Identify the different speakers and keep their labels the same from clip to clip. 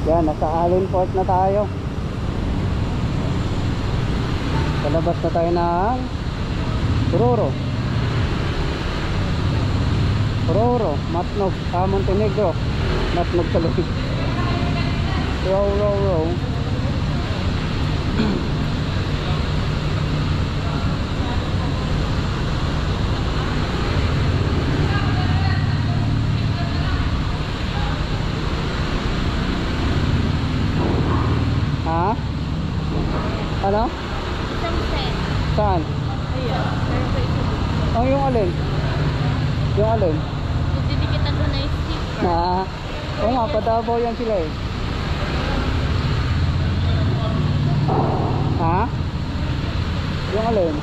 Speaker 1: Yan, nasa Allen Port na tayo. Palabas na tayo ng Ororo, Matnog, Montenegro. Matnog sa loob. Row. Ha? Ano?
Speaker 2: Isang set.
Speaker 1: Saan?
Speaker 2: Ayan.
Speaker 1: Oh, yung alin? Yung alin?
Speaker 2: Didikitan mo na yung sticker.
Speaker 1: Oo nga, Padabaw yan sila eh. Ha? Yung alin?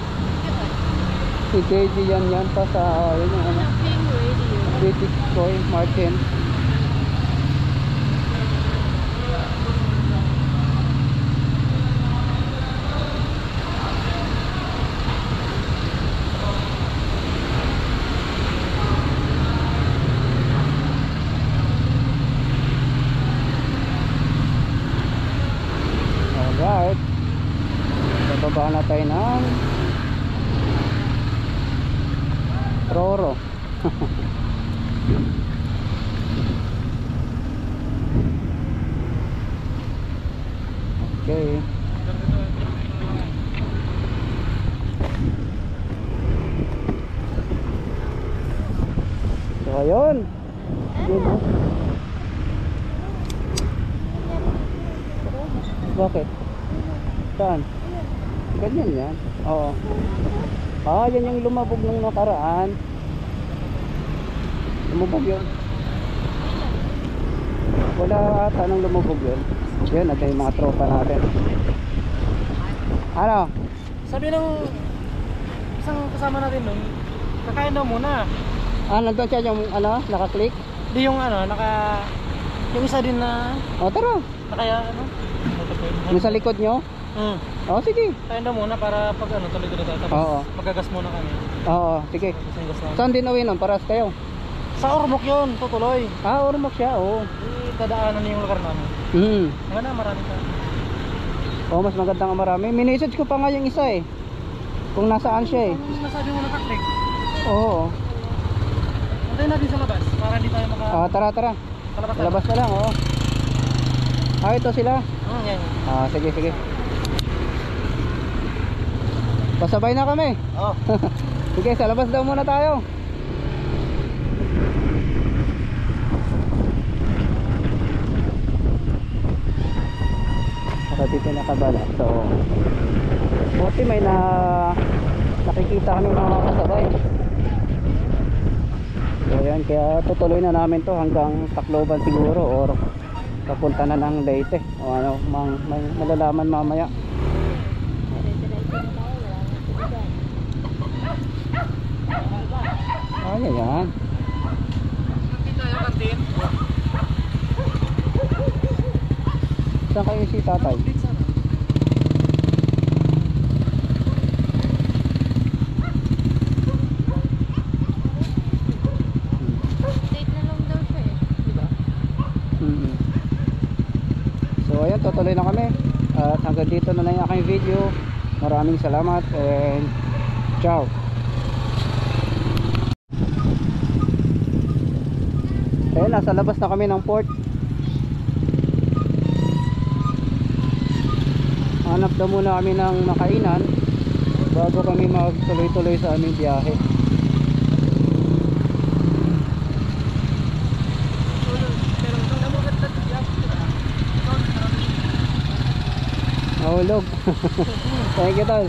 Speaker 1: Si JG yan pa sa yun yung ano?
Speaker 2: Ping radio.
Speaker 1: JG Koy Martin. Alright, bababa na tayo ng Roro. Okay. So ayun. Bakit? Saan? Ganyan yan. Oo. Yan yung lumabog nung nakaraan. Lumabog yun. Wala ata nang lumabog yun. Yun, at yung mga tropa natin. Ano?
Speaker 3: Sabi ng isang kasama natin nun, kakain daw muna.
Speaker 1: Nandun siya yung nakaklik?
Speaker 3: Di yung yung isa din na
Speaker 1: Tara.
Speaker 3: nakaya
Speaker 1: Yung sa likod nyo? Sige.
Speaker 3: Kain daw muna para pag tuloy-tuloy tayo. Tapos magagas muna kami.
Speaker 1: Sige.
Speaker 3: Gas lang.
Speaker 1: Saan din uwi nun? Paras kayo?
Speaker 3: Sa Ormoc yun, tutuloy.
Speaker 1: Ormoc siya, oo.
Speaker 3: Dadaanan niya yung lugar namin. Nga na, marami ka.
Speaker 1: Mas maganda nga marami. Minessage ko pa nga yung isa eh. Kung nasaan siya eh.
Speaker 3: Kung nasabi mo nakaklik.
Speaker 1: Oo.
Speaker 3: Antayin natin sa labas, para hindi tayo
Speaker 1: Tara.
Speaker 3: Palabas
Speaker 1: Labas na lang, oo. Ito sila?
Speaker 3: Yan.
Speaker 1: Sige. Pasabay na kami. Sige, sa labas daw muna tayo. Dito nakabala. So buti may nakikita kami mga kasabay. So yan, kaya tutuloy na namin to hanggang Tacloban siguro, or papunta na ng Leyte o may malalaman mamaya. Yan. Saan kayo si tatay?
Speaker 2: Date na lang daw siya eh. Diba?
Speaker 1: So ayan, tutuloy na kami. At hanggang dito na lang yung aking video. Maraming salamat and ciao. Ayan, nasa labas na kami ng port. Hanap daw muna kami ng makainan bago kami magtuloy-tuloy sa aming biyahe. Mahulog. Thank you, tol.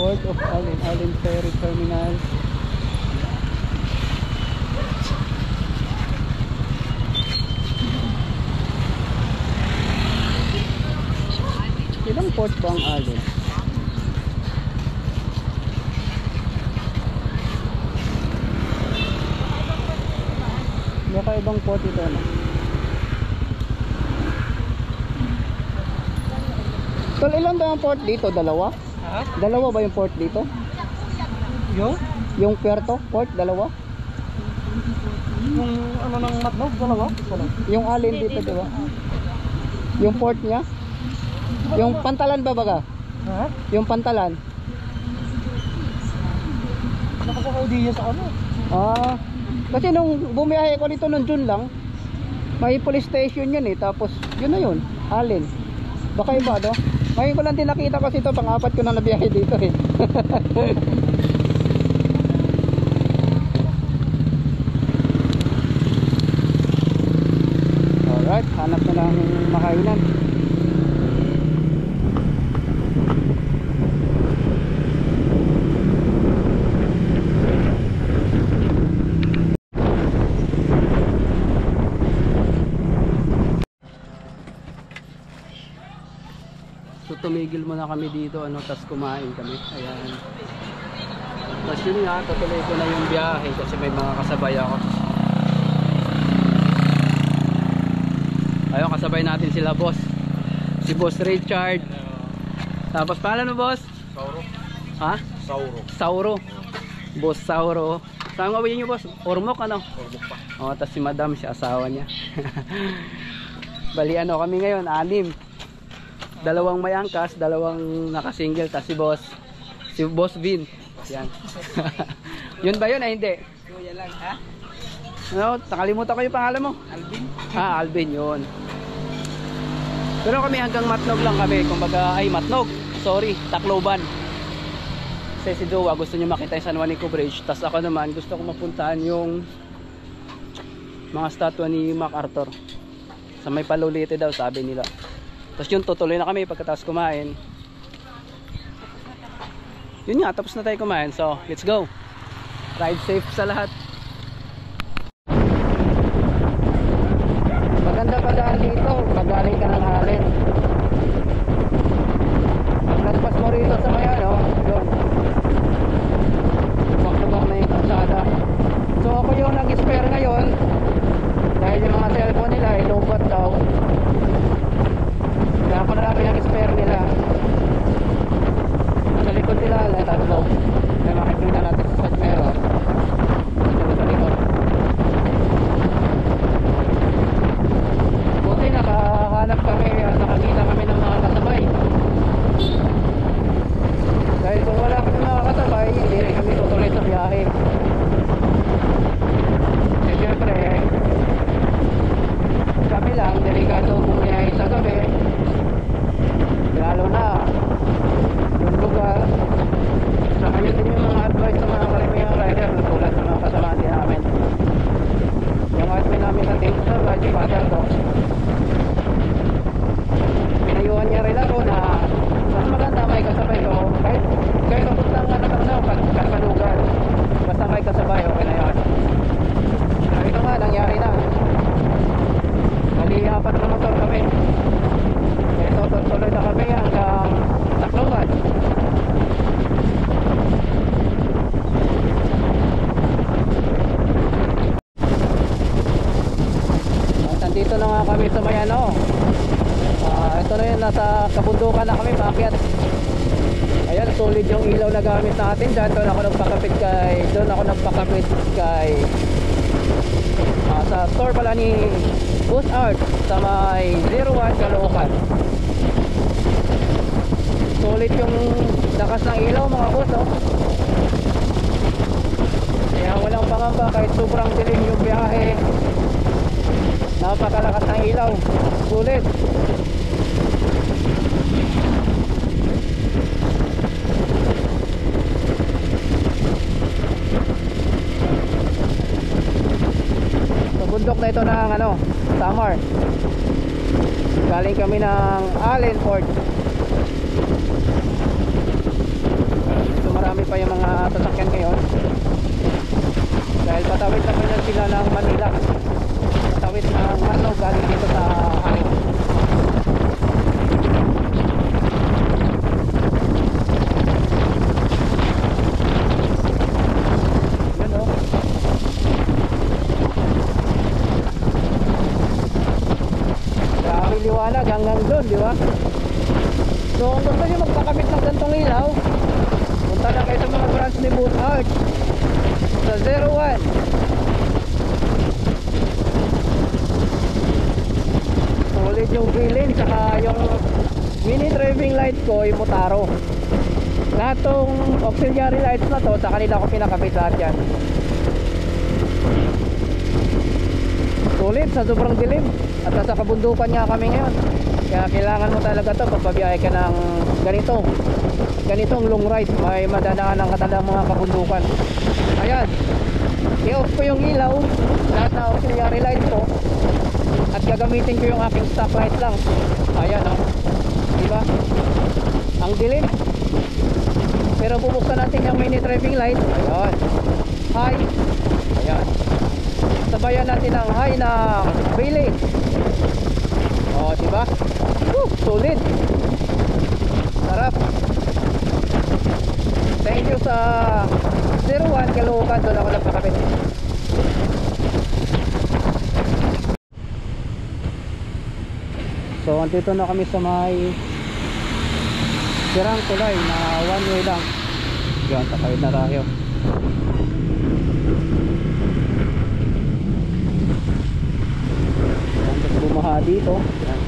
Speaker 1: Port of Allen Ferry Terminal. Ilang port ba ang Allen? Baka ibang port ito na. Tol, ilan ba yung port dito? Dalawa?
Speaker 3: Ha?
Speaker 1: Dalawa ba yung port dito?
Speaker 3: Yung?
Speaker 1: Yung Puerto port, dalawa?
Speaker 3: Yung ano ng Matnog, dalawa? Wala.
Speaker 1: Yung alin dito, di ba? Yung port niya? Yung Pantalan ba baga?
Speaker 3: Ha?
Speaker 1: Yung Pantalan?
Speaker 3: Nakasakay din sa ano?
Speaker 1: Ah, kasi nung bumiyahe ko dito nung June lang, may police station yun eh. Tapos yun na yun, alin. Baka iba, no? Ngayon ko lang din nakita kasi ito, pang-apat ko na nabiyahe dito eh. Alright, hanap na ng makainan. So tumigil muna kami dito, ano, tas kumain kami. Ayan. Tapos yun nga, tutuloy ko na yung biyahe kasi may mga kasabay ako. Ayun, kasabay natin sila boss. Si Boss Richard. Tapos paano boss?
Speaker 3: Sauro.
Speaker 1: Ha?
Speaker 3: Sauro.
Speaker 1: Sauro. Boss Sauro. Saan nga nyo boss? Ormoc ano?
Speaker 3: Ormoc pa.
Speaker 1: O, tapos si Madam, si asawa niya. Bali ano kami ngayon, 6. Dalawang may angkas, dalawang nakasingle, tas si Boss Vin. Yan. Yun ba yun? Ay hindi.
Speaker 3: Kuya lang, ha?
Speaker 1: No, nakalimutan ko yung pangalan mo.
Speaker 3: Alvin?
Speaker 1: Ah, Alvin yun. Pero kami hanggang Matnog lang kami. Kumbaga, ay Matnog. Sorry, Tacloban. Kasi si Jowa gusto niya makita yung San Juanico Bridge. Tas ako naman gusto ko mapuntahan yung mga statwa ni MacArthur. Sa may Palulite daw, sabi nila. Tapos yun, tutuloy na kami pagkatapos kumain. Yun nga, tapos na tayo kumain. So, let's go. Ride safe sa lahat. Maganda pa daan dito pag galing ka ng Allen. Pag nagpas mo rito sa may ano, yun. Lubak-lubak na yung kalsada. So ako yung nag-spare ngayon dahil yung mga cellphone nila ay low-bat daw. Kaya ako na lang pinag-spare nila. Sa likod nila, tatlo. Kaya makikita natin sa side mirror. Sa likod. Buti nakahanap kami at nakakita kami ng mga kasabay. Dahil kung wala kami mga kasabay, hindi rin kami tutuloy sa biyahe. Eh syempre, kami lang, delikado bumiyahe sa gabi. Lalo na yung lugar. So ayun din yung mga advice ng mga kalimihang rider tulad sa mga kasama din namin. Yung admin namin sa team sa Raji Father ko, pinayuhan niya rin ako na mas maganda may kasabay ko kahit kapuntang Kapalugan, basta may kasabay, okay na yun. So ito nga, nangyari na. Bali 4 na motor kami. Ito, tuloy na kami hanggang Tacloban. Nandito na nga kami sa may ano. Ito na yun, nasa kabundukan na kami paakyat. Ayan, solid yung ilaw na gamit natin. Doon ako nagpakapit kay sa store pala ni Boss Art sa may 01 Caloocan. Solid yung lakas ng ilaw mga boss, oh. Kaya walang pangamba kahit sobrang dilim yung biyahe. Napakalakas ng ilaw. Sulit. Sa bundok na ito ng ano, Samar. Galing kami ng Allen Port. So marami pa yung mga sasakyan ngayon. Dahil patawid na pa sila ng Manila. Patawid ng Matnog galing dito sa Allen. Yun o. Grabe liwanag hanggang doon, di ba? So kung gusto nyo magpakabit ng gantong ilaw, punta na kayo sa mga branch ni Boot Arch sa 01. Solid yung bilin, saka yung mini driving light ko, yung Motaro. Lahat tong auxiliary lights na to, sa kanila ko pinakabit lahat yan. Sulit sa sobrang dilim. At nasa kabundukan nga kami ngayon. Kaya kailangan mo talaga to pag babiyahe ka ng ganitong long ride. May madadaanan ka talaga mga kabundukan. Ayan, i-off ko yung ilaw, lahat na auxiliary lights ko, at gagamitin ko yung aking stock light lang. Ayan o, diba? Ang dilim. Pero bubuksan natin yung mini driving light. Ayan, high. Ayan, sabayan natin ang high na Bailey. O, diba? Solid. Sarap. Thank you sa 01 Caloocan. Doon ako nagpakabit. So andito na kami sa may sirang tulay na one way lang. Yan, takawid na tayo. Tapos bumaha dito. Yan.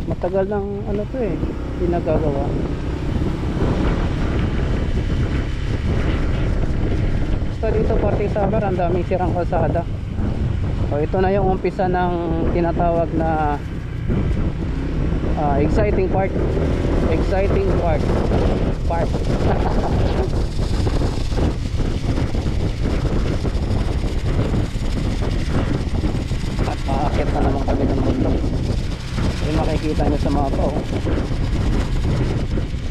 Speaker 1: Matagal ng ano to eh, pinagagawa. So dito parte summer, ang daming sirang kalsada. So ito na yung umpisa ng tinatawag na exciting part. Exciting part. At paakit na naman kami ng bundok. Yung makikita nyo sa mapa oh.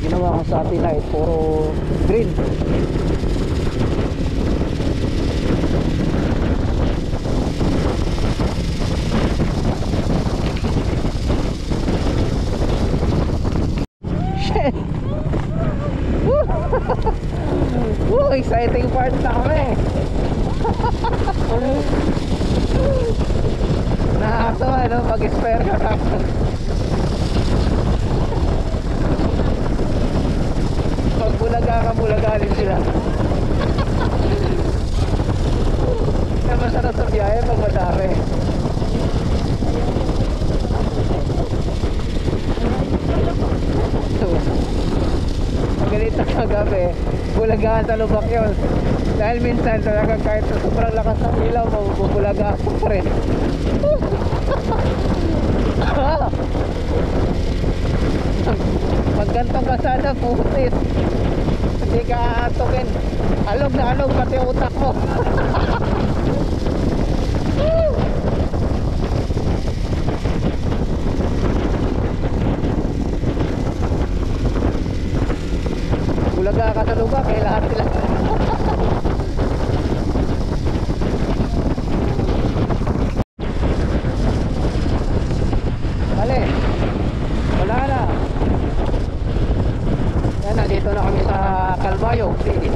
Speaker 1: Ginawa kong satellite, puro green. Shit. Woo! Exciting part na kami. Nakakatawa no, pag-spare ka tapos pag bulaga din sila. Kaya masarap sa biyahe pag madami. Pag ganito kagabi, bulagaan sa lubak yun. Dahil minsan talaga kahit sobrang lakas ng ilaw, bubulaga ako pa rin. Pag gantong kasada, putis, hindi ka aatukin. Alog na alog pati utak mo. Bulaga ka sa lugar, kaya lahat sila. Bale, wala na. Yan, nandito na kami sa Calbayo City.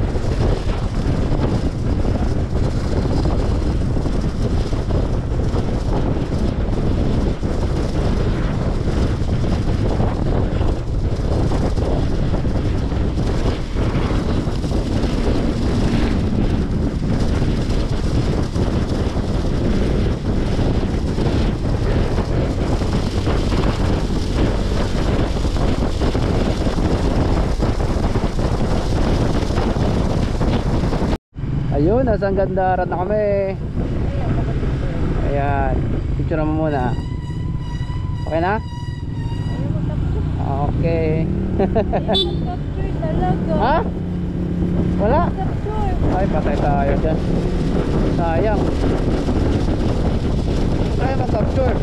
Speaker 1: Ayun, nasa Gandaran na kami. Ayan, picture mo muna. Okay na? Okay.
Speaker 2: Capture talaga.
Speaker 1: Ha? Wala?
Speaker 2: Capture.
Speaker 1: Ay, patay tayo dyan. Sayang. Tayo mag-capture.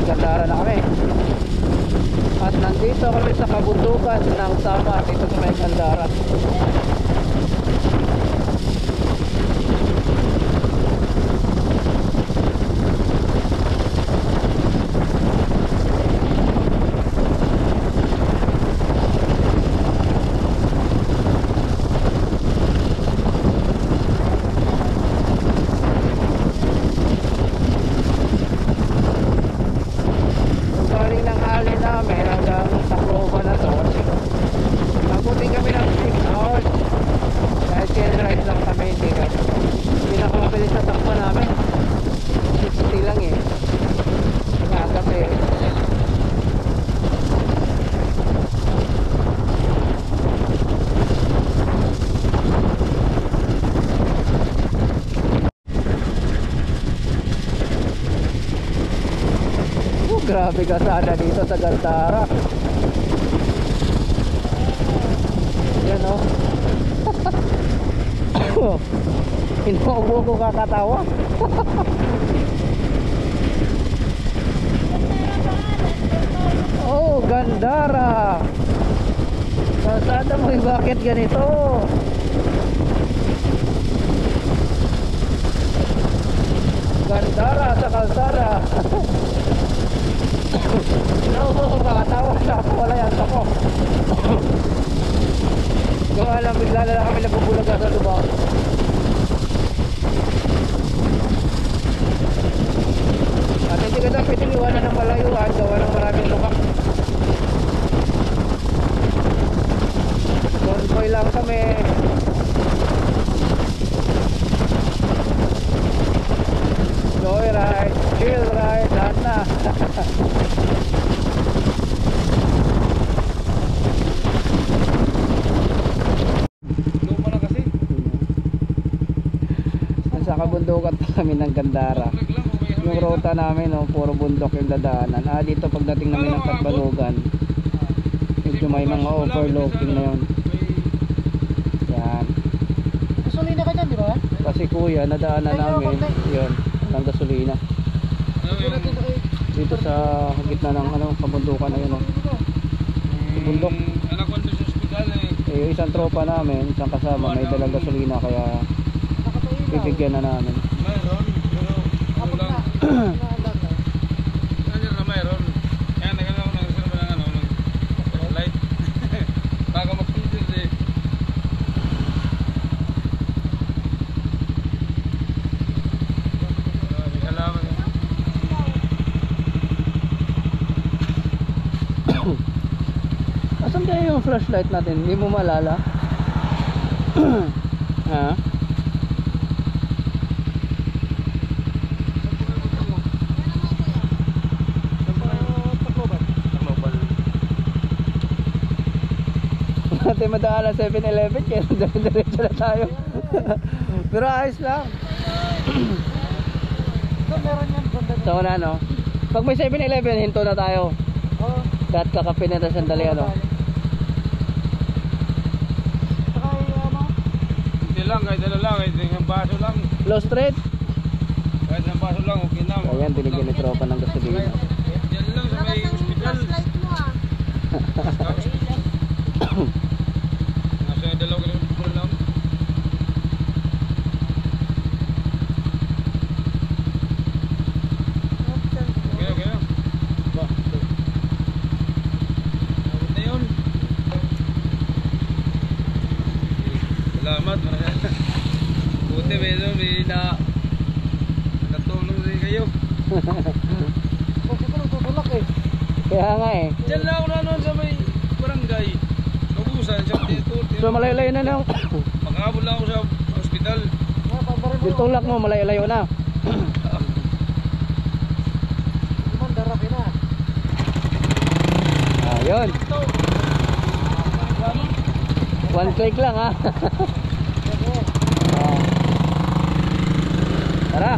Speaker 1: Gandaran na kami. At nandito kami sa kabundukan ng Sama, dito sa may Gandaran. Grabe kasada dito sa Gandara. Yan o. Inuubo ko kakatawa. Oh, Gandara. Kasada mo, bakit ganito? Gandara sa kalsada. Inuubo ko kakatawa. Wala yan ako. Kung alam, bigla na lang kami nabubulaga sa lubak. At hindi ka daw pwedeng iwanan ng malayuan, gawa ng maraming lubak. Convoy lang kami. Joyride, chill ride, lahat na. Nasa kabundukan pa kami ng Gandara. Yung ruta namin, no, puro bundok yung dadaanan. Dito pagdating namin ng Katbanugan, medyo may mga overlooking na yun. Yan.
Speaker 3: Gasolina ka dyan, di ba?
Speaker 1: Kasi kuya, nadaanan namin yun, ng gasolina. Dito sa gitna ng kabundukan na yun, no. Bundok.
Speaker 4: Anak ko doon sa ospital eh.
Speaker 1: Yung isang tropa namin, isang kasama, may dalang gasolina, kaya bibigyan na namin.
Speaker 4: Mayroon, pero ano lang. Nandiyan na mayroon. Kaya nagano ako ng light. Bago mag-filter eh. Salamat.
Speaker 1: Asan kaya yung flashlight natin? Hindi mo malala? Ha? Natin madaanan 7-Eleven kaya diretso na tayo. Pero ayos lang.
Speaker 3: Ito, meron yan.
Speaker 1: So na, no? Pag may 7-Eleven, hinto na tayo.
Speaker 3: Oo.
Speaker 1: Kahit kakapin na tayo sandali, ano?
Speaker 3: Saka ano?
Speaker 4: Hindi lang, kahit ano lang, kahit isang baso lang.
Speaker 1: Low Street.
Speaker 4: Kahit isang baso lang, okay na.
Speaker 1: Ayan, binigyan ni tropa ng gasolina.
Speaker 4: Yan lang sa may ospital. Nasa dalawang kilometro lang. Okay na. Abot na yun. Salamat. Buti may natulong rin kayo.
Speaker 3: Kasi ko nagtutulak eh.
Speaker 1: Kaya nga eh.
Speaker 4: Diyan lang ako na noon sa may barangay. Kabusan siya dito.
Speaker 1: So malayo-layo na lang.
Speaker 4: Makakabot lang ako sa ospital.
Speaker 1: Yung tulak mo, malayo-layo na.
Speaker 3: Mandara ka na.
Speaker 1: Ayun. One click lang, ha. Tara.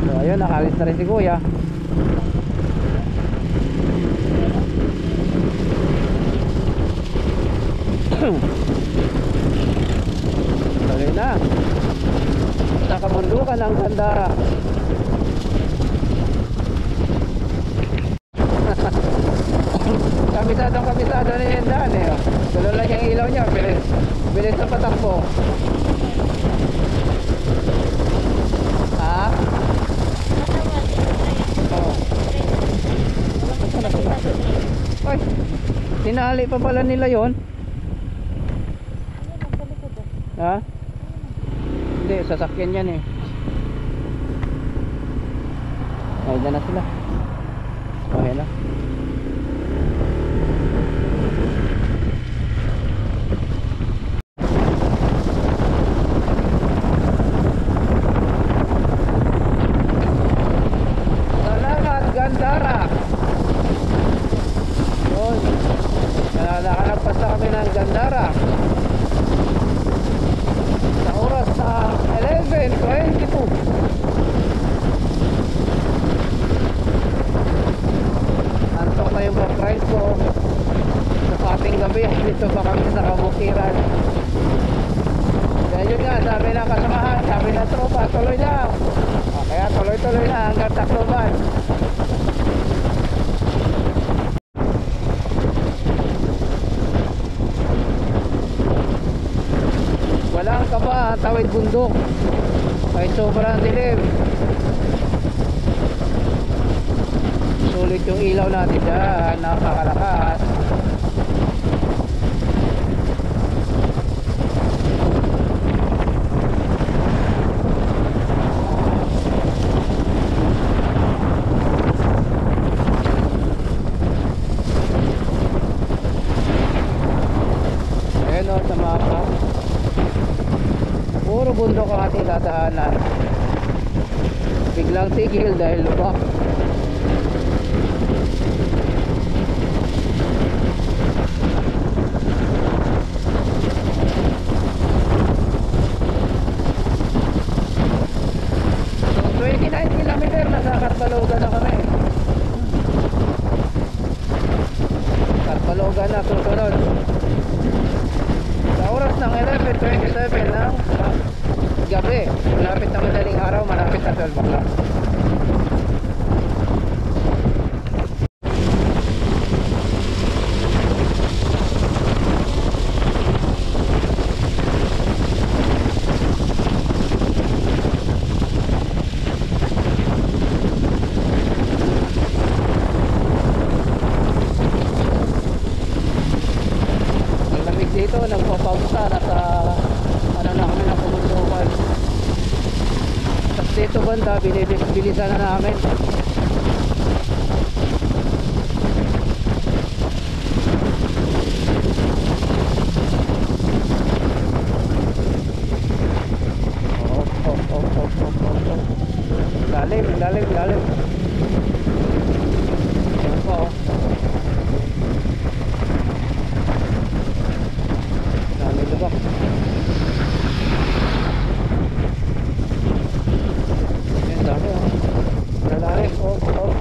Speaker 1: So ayun, nakalis na rin si kuya. Tuloy na. Sa kabundukan ng Gandara. Kabisado na yung daan eh. Tuloy lang yung ilaw niya. Bilis na patakbo. Ha? Oh. Ay, tinali pa pala nila yon. Ha? Hindi, sasakyan yan eh. Ay, dyan na sila. Okay na. Salamat, Gandara. Yun. Nakakalagpas na kami ng Gandara. Sa oras sa 11:22. Diretso pa kami sa kabukiran. Kaya yun nga, sabi ng kasamahan, sabi ng tropa, tuloy lang. Kaya tuloy-tuloy na hanggang Tacloban. Walang kaba, tawid bundok. Kahit sobrang dilim. Sulit yung ilaw natin dyan, napakalakas. Ayan o, sa mapa. Puro bundok ang ating dadaanan. Biglang tigil dahil lubak. So 29 kilometer nasa Katbalogan na kami. Katbalogan na susunod. Sa oras ng 11:27 ng gabi, malapit na madaling araw, malapit na 12 o'clock. Ang lamig dito, nagpapausa, nasa ano na kami na pumundukan. Tapos dito banda, bilisan na namin. Lalim, lalim, lalim. Ayan po, oh. Dami lubak. Ayan, dami, oh. Lalalim, oh, oh.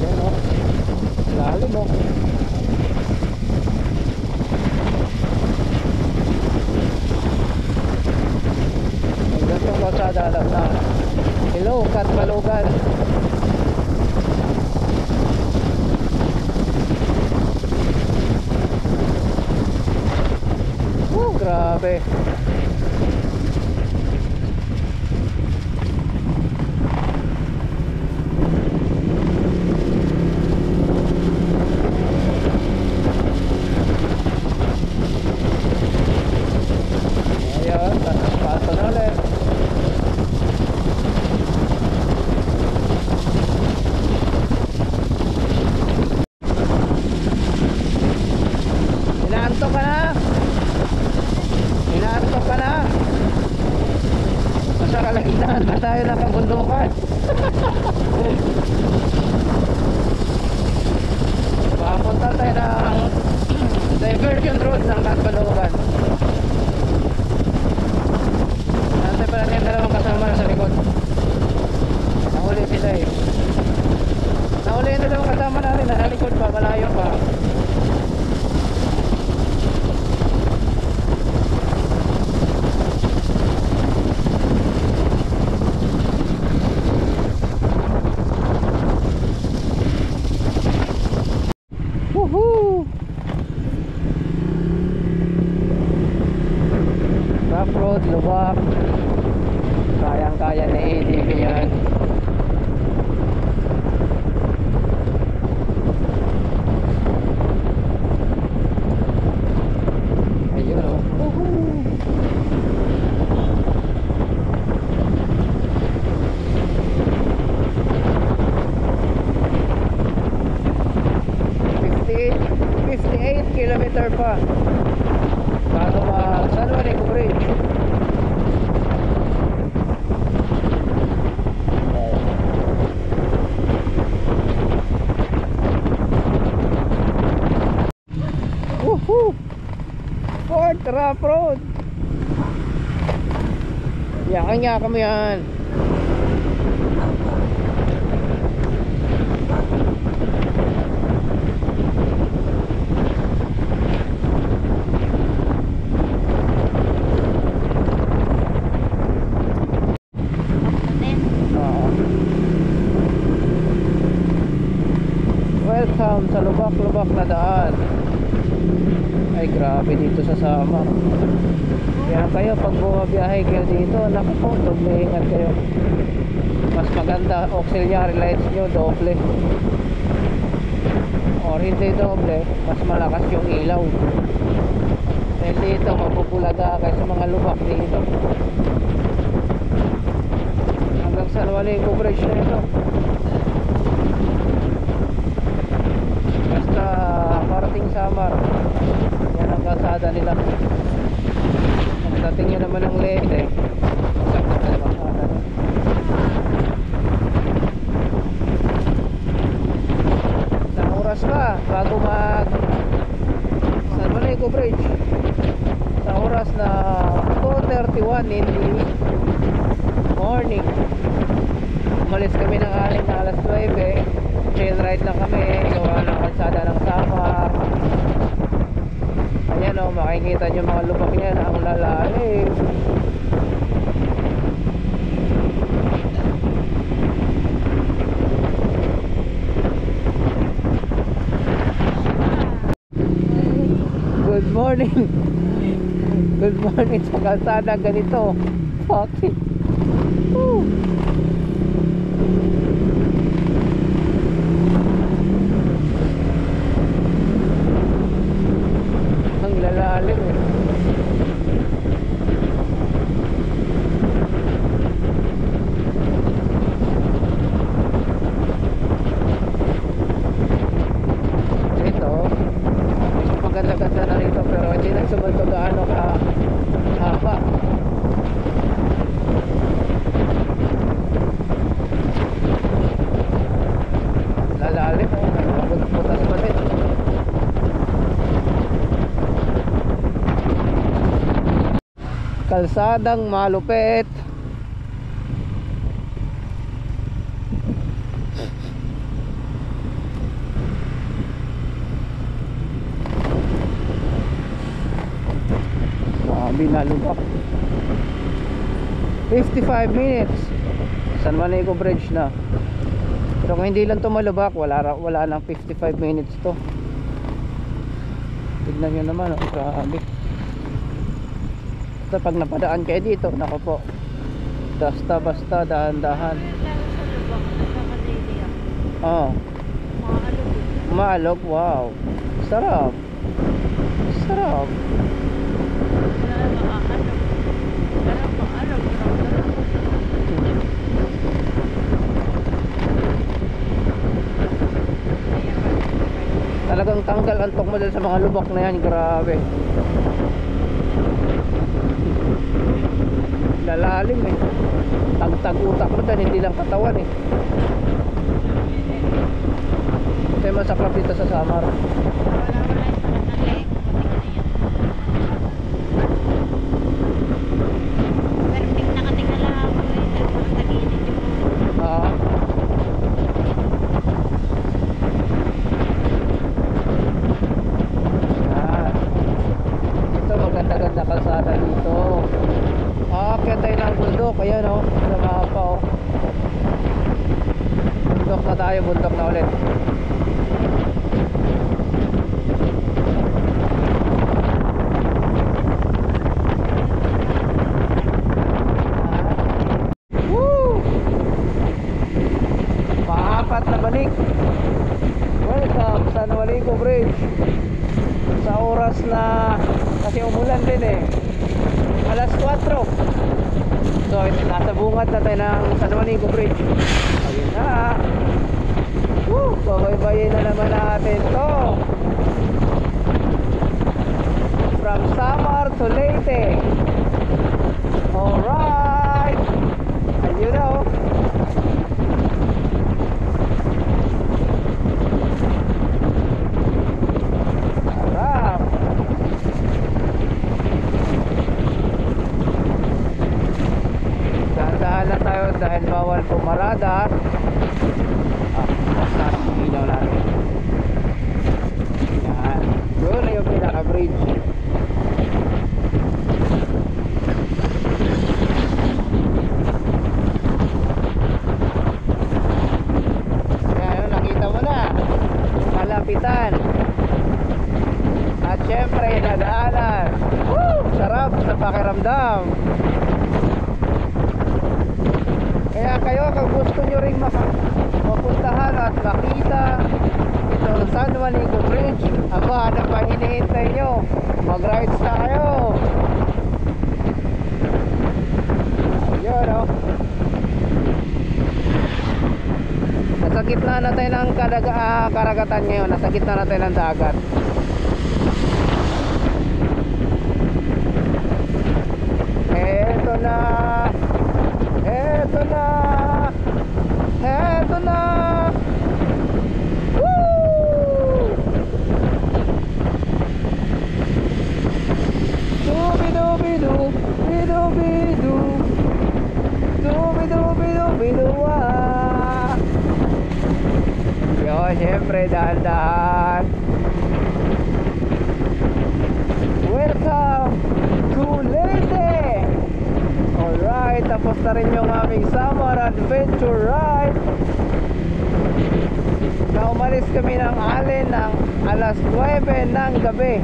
Speaker 1: Ayan, oh. Lalim, oh. Ang gantong kalsada alam na. Hello, Katbalogan. Grabe. Ayan, paso na ulit. Inaantok ka na? Inaantok ka na? Nasa kalagitnaan na tayo ng kabundukan. Papunta tayo ng diversion road ng Katbalogan. Nantay pa natin yung dalawang kasama na sa likod. Nahuli sila eh. Nahuli yung dalawang kasama natin na likod pa, malayo pa. Woohoo! Rough road, lubak. Kayang-kaya na ATV yan. Ayun o. Woohoo! 58 kilometer pa bago San Juanico Bridge. Tara, bro. Yakan mo yan. Oo. Welcome sa lubak-lubak na daan. Ay grabe dito sa Samar. Kaya kayo pag bumabiyahe kayo dito, naku po, doble ingat kayo. Mas maganda auxiliary lights nyo doble, or hindi doble, mas malakas yung ilaw. Dahil dito mapupulaga kayo sa mga lubak dito. Hanggang San Juanico Bridge na ito. Basta parating Samar, yan ang kalsada nila. Pagdating nyo naman ng Leyte, sakit na yung kalsada nila. Isang oras pa bago mag San Juanico Bridge. Sa oras na 2:31 in the morning. Umalis kami ng aling na alas 9. Trail ride lang kami, gawa ng kalsada ng Samar. Ayan o, makikita nyo mga lubak niya na ang lalalim. Good morning. Good morning sa kalsada ganito. Fucking Woo. Ang lalalim eh. Ito maganda-ganda na rito pero hindi nagsumunto gaano ka haba. Lalalim eh, putas pa din. Kalsadang malupit. Sabi na lubak. 55 minutes San Juanico Bridge na. Pero kung hindi lang to malubak, wala nang 55 minutes to. Tignan nyo naman, oh, grabe. Basta pag napadaan kayo dito, nako po, basta dahan-dahan. Oh, maalog, wow, sarap, sarap. Talagang tanggal antok mo dun sa mga lubak na yan, grabe. Lalalim eh. Tagtag utak mo dyan, hindi lang katawan eh. Ito yung masaklap dito sa Samar. Maganda kalsada dito. Aakyat tayo ng bundok. Ayan o, sa mapa o. Bundok na tayo, bundok na ulit. Woo! Paapat na balik. Welcome sa San Juanico Bridge. Sa oras na, kasi umulan din eh, alas 4. So nasa bungad na tayo ng San Juanico Bridge. Ayun na. Woo! Babaybayin na naman natin to. From Samar to Leyte. Alright. Ayun na oh. ah. Basta ang ilaw natin. Yan. Yun na yung pinaka-bridge. Yan, nakita mo na. Malapitan. At syempre, nadaanan. Woo! Sarap sa pakiramdam. Kaya kayo, kung gusto nyo rin mapuntahan at makita itong San Juanico Bridge, aba, ano pa hinihintay nyo? Mag-rides na kayo. Ayun, oh. Nasa gitna na tayo ng karagatan ngayon. Nasa gitna na tayo ng dagat. Eto na. Eto na. Eto na. Woo! Dubi-dubi-du, bidu-bidu, dubi-dubi-du-bidu, ah. Yun, syempre, dahan-dahan. Welcome to Leyte. Alright, tapos na rin yung aming summer adventure ride. Na umalis kami ng Allen ng alas 9 ng gabi.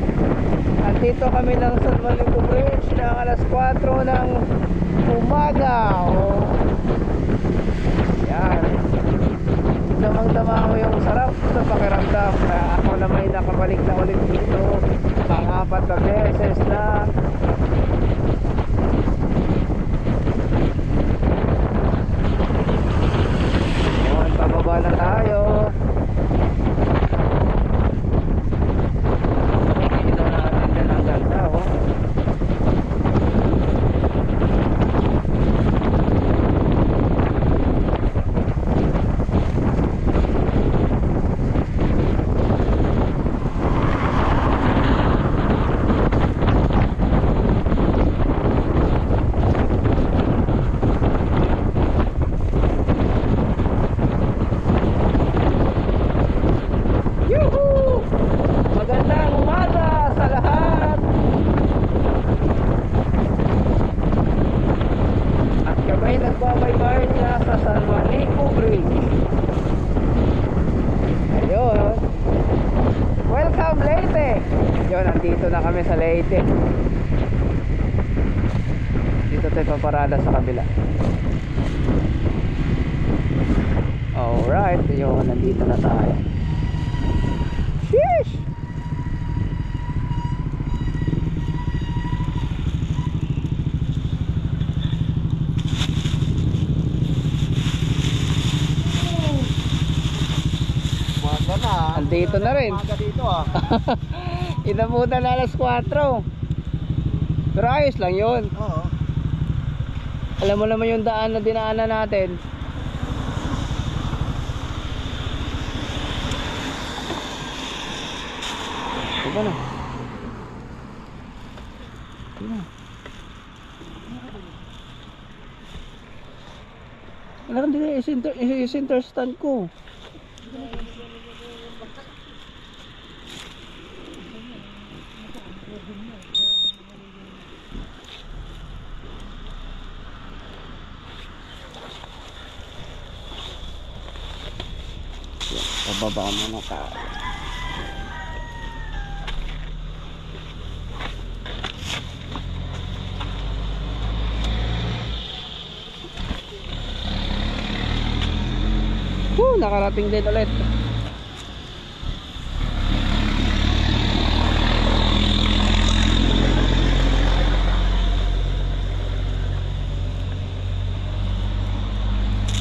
Speaker 1: At dito kami ng San Juanico Bridge ng alas 4 ng umaga. Oh. Yan. Damang-dama ko yung sarap sa pakiramdam na ako na may nakabalik na ulit dito. Pang-apat na beses na. Yun, pababa na tayo. Dito natin dyan ang ganda, oh. Yuhu! Magandang umaga sa lahat! At kami nagbabaybay na sa San Juanico Bridge. Ayun. Welcome Leyte! Yun, nandito na kami sa Leyte. Dito tayo paparada sa kabila. Alright, yun, nandito na tayo. Sheesh!
Speaker 3: Umaga na.
Speaker 1: Andito na rin.
Speaker 3: Umaga dito ah.
Speaker 1: Inabutan na alas 4. Pero ayos lang yun.
Speaker 3: Oo.
Speaker 1: Alam mo naman yung daan na dinaanan natin. Diba na? Diba? Wala kang din i-center stand ko. Pababa muna tayo. Nakarating din ulit.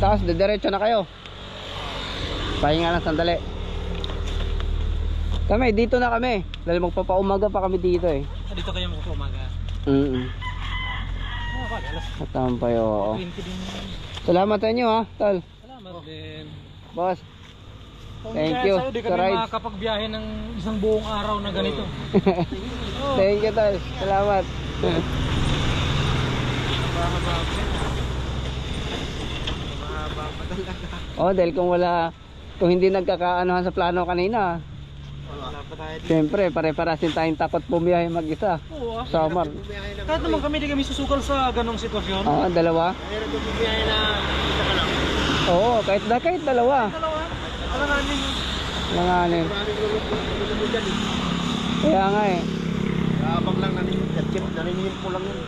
Speaker 1: Tapos diretso na kayo. Pahinga lang sandali. Kami dito na kami. Dahil magpapaumaga pa kami dito eh.
Speaker 3: Dito kayo magpapaumaga.
Speaker 1: Katampay, oo.
Speaker 3: 20 din.
Speaker 1: Salamat sa inyo ha, Tal.
Speaker 3: Salamat din.
Speaker 1: Boss. Thank you.
Speaker 3: Di
Speaker 1: Sa
Speaker 3: kami
Speaker 1: rides.
Speaker 3: makakapagbiyahe ng isang buong araw na ganito.
Speaker 1: Thank you, Tal. Salamat.
Speaker 3: Mahaba.
Speaker 1: Oh, dahil kung hindi nagkakaanohan sa plano kanina,
Speaker 3: Wala pa tayo dito.
Speaker 1: siyempre pare-parasin tayong takot bumiyahe mag-isa.
Speaker 3: Oo,
Speaker 1: Summer.
Speaker 3: kahit naman kami di kami susukal sa ganong sitwasyon.
Speaker 1: Oo, dalawa.
Speaker 3: Mahirap yung bumiyahe na isa ka lang.
Speaker 1: Oo, kahit dalawa.
Speaker 3: Dalawa, alanganin.
Speaker 1: Langanin.
Speaker 3: Maraming lulubog dyan eh.
Speaker 1: Kaya nga eh.
Speaker 3: Abang lang naniningil po lang yun.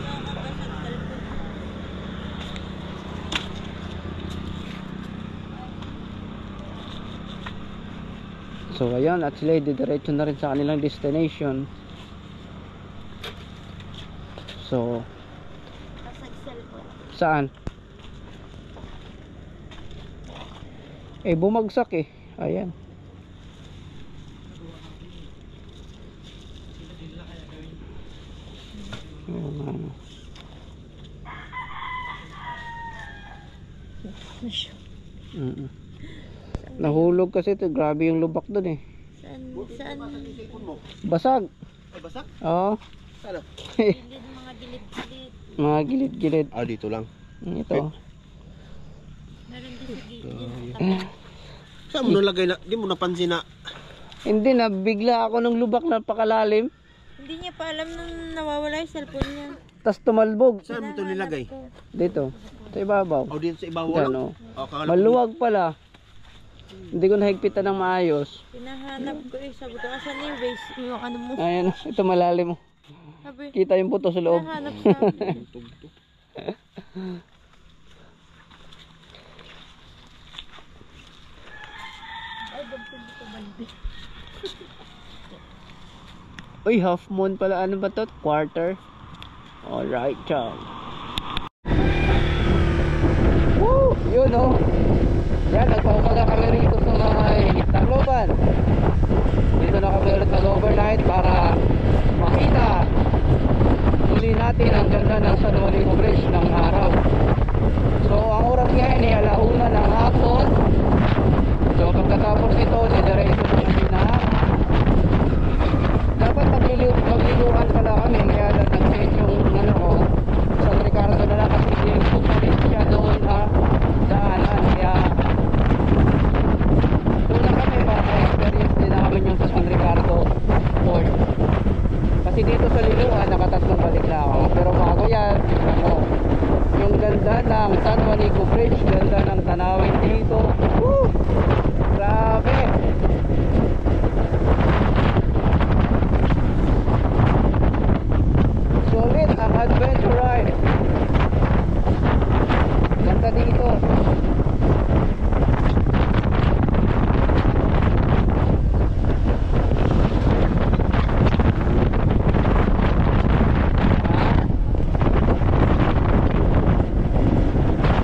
Speaker 1: So ayan, at sila didiretso na rin sa kanilang destination. So
Speaker 2: Pasag cellphone.
Speaker 1: saan? Eh bumagsak eh. Ayan. Yung ano. Nahulog kasi ito, grabe yung lubak dun eh.
Speaker 2: Saan?
Speaker 1: Basag.
Speaker 3: Ay, basak?
Speaker 1: Oo.
Speaker 3: Ano?
Speaker 2: Gilid, mga gilid-gilid.
Speaker 1: Mga gilid-gilid.
Speaker 3: Ah, dito lang.
Speaker 1: Ito.
Speaker 2: Meron din sa gilid.
Speaker 3: Saan mo nalagay na? Di mo napansin na.
Speaker 1: Hindi na, bigla ako nung lubak na pakalalim.
Speaker 2: Hindi niya pa alam nung nawawala yung cellphone niya.
Speaker 1: Tas tumalbog.
Speaker 3: Saan mo ito nilagay?
Speaker 1: Dito. Sa ibabaw.
Speaker 3: O dito sa ibabaw
Speaker 1: Diyan,
Speaker 3: lang?
Speaker 1: oh.
Speaker 3: O, kakala ko-
Speaker 1: Maluwag pala. Hindi ko nahigpitan ng maayos.
Speaker 2: Pinahanap ko eh. Sabi ko, asan na yung base? Yung ano mo.
Speaker 1: Ayan, ito malalim.
Speaker 2: Sabi,
Speaker 1: Kita yung buto sa loob.
Speaker 2: pinahanap sabi.
Speaker 1: Uy, half moon pala. Ano ba to? Quarter? Alright, ciao. Woo! Yun oh. Yan, nagpaumaga kami rito sa mga Tacloban. Dito na kami ulit nag-overnight para makita muli natin ang ganda ng San Juanico Bridge ng araw. So, ang oras ngayon ay 1:00 ng hapon. So, pagkatapos ito, didiretso na kami na dapat maglililuan pala kami, kaya lang nag-change yung ano ko San Ricardo na lang kasi yung pupulit siya doon na daanan, kaya doon na kami para ma-experience din namin yung sa San Ricardo Port. Kasi dito sa Liluan nakatatlong balik na ako, pero bago yan ano, yung ganda ng San Juanico Bridge, ganda ng tanawin dito. Woo! Grabe! Sulit ang adventure ride. Ganda dito.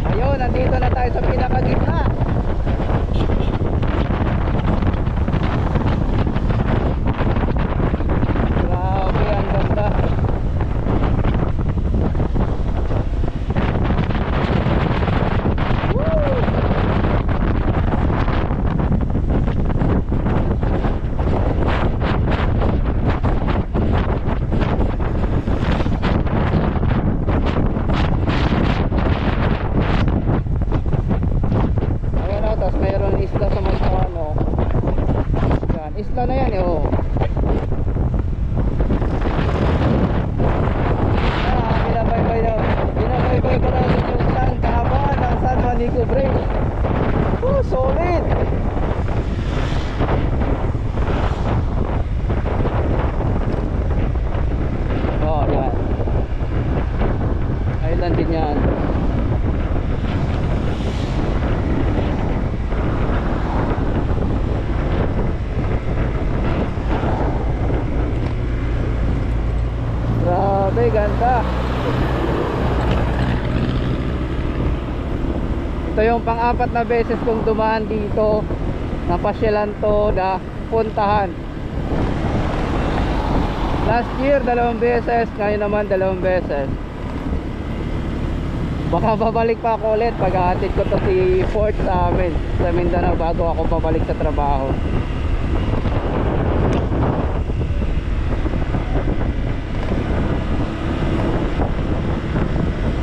Speaker 1: Ayun, nandito na tayo sa pinakagitna. Grabe, ang ganda. Ayan o, tapos mayroon isla sa Montalano. Yan, isla na yan eh, oh. Binabaybay ko natin yung saan kahaba ng San Juanico Bridge. Oh, solid! Oh, yan. Island din yan. Grabe, ganda. Ito yung pang-apat na beses kong dumaan dito. Napasyalan to na puntahan. Last year 2 beses, ngayon naman 2 beses. Baka babalik pa ako ulit pag hatid ko to si Fort sa amin sa Mindanao bago ako pabalik sa trabaho.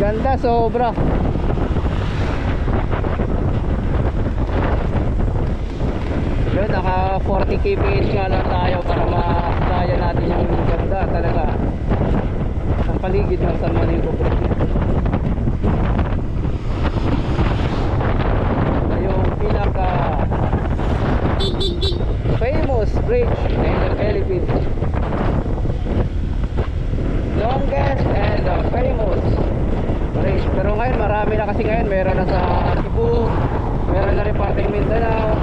Speaker 1: Ganda sobra. 40 kph nga lang tayo para ma-daya natin yung ganda talaga ang paligid ng San Juanico Bridge. Yung pinaka famous bridge in the Philippines, longest and famous bridge. Pero ngayon marami na kasi, ngayon meron na sa Cebu, meron na rin parting Mindanao,